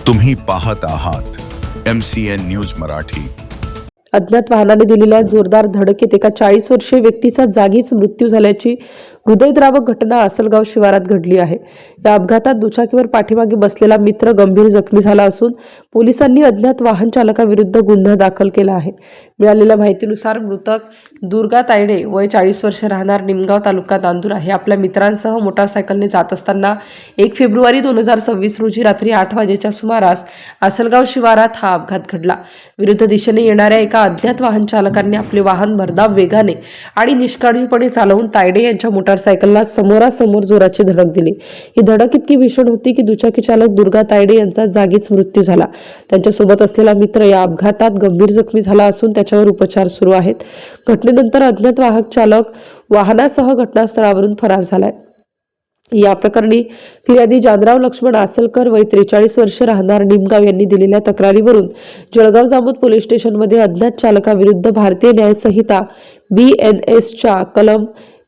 तुम्ही पाहत आहात MCN न्यूज मराठी। अज्ञात वाहनाने दिलेल्या जोरदार धडकेत एका 40 वर्षीय व्यक्तीचा जागीच मृत्यू झाल्याची हृदयद्रावक घटना आसलगाव शिवारात घडली आहे। या अपघातात दुचाकीवर पाठीमागे बसलेला मित्र गंभीर जखमी झाला असून पोलिसांनी अज्ञात वाहन चालकाविरुद्ध गुन्हा दाखल केला आहे। मिळालेल्या माहितीनुसार मृतक दुर्गा तायडे वय 40 वर्षे राहणार निमगाव तालुका नांदूर आहे। आपल्या मित्रांसह मोटारसायकलने जात असताना 1 फेब्रुवारी 2026 रोजी रात्री 8 वाजेच्या सुमारास आसलगाव शिवारात हा अपघात घडला। विरुद्ध दिशेने येणाऱ्या एका अज्ञात वाहन चालकांनी आपले वाहन भरधाव वेगाने आणि निष्काळजीपणे चालवून तायडे यांच्या मोटारसायकलला समोरासमोर जोराची धडक दिली। ही धडक इतकी भीषण होती की दुचाकी चालक दुर्गा तायडे यांचा जागीच मृत्यू झाला। त्यांच्यासोबत असलेला मित्र या अपघातात गंभीर जखमी झाला असून त्याच्यावर उपचार सुरू आहेत। घटनेनंतर अज्ञात वाहक चालक वाहनासह घटनास्थळावरून फरार झालाय। या प्रकरणी फिर्यादी जानराव लक्ष्मण आसलकर वय 43 वर्षे राहणार निमगाव यांनी दिलेल्या तक्रारीवरून जळगाव जामोद पोलीस स्टेशनमध्ये अज्ञात चालकाविरुद्ध भारतीय न्याय संहिता BNS च्या कलम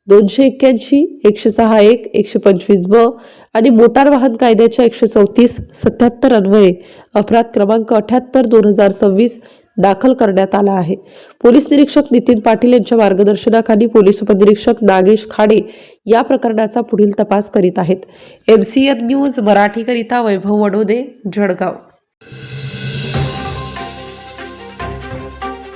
281, 106(1), 125(ब) आणि मोटार वाहन कायद्याच्या 134, 77 अन्वये अपराध क्रमांक 78/2026 दाखल करण्यात आला आहे। पोलीस निरीक्षक नितीन पाटील यांच्या मार्गदर्शनाखाली पोलीस उपनिरीक्षक नागेश खाडे या प्रकरणाचा पुढील तपास करीत आहेत। MCN न्यूज मराठीकरिता वैभव वडोदे, जळगाव।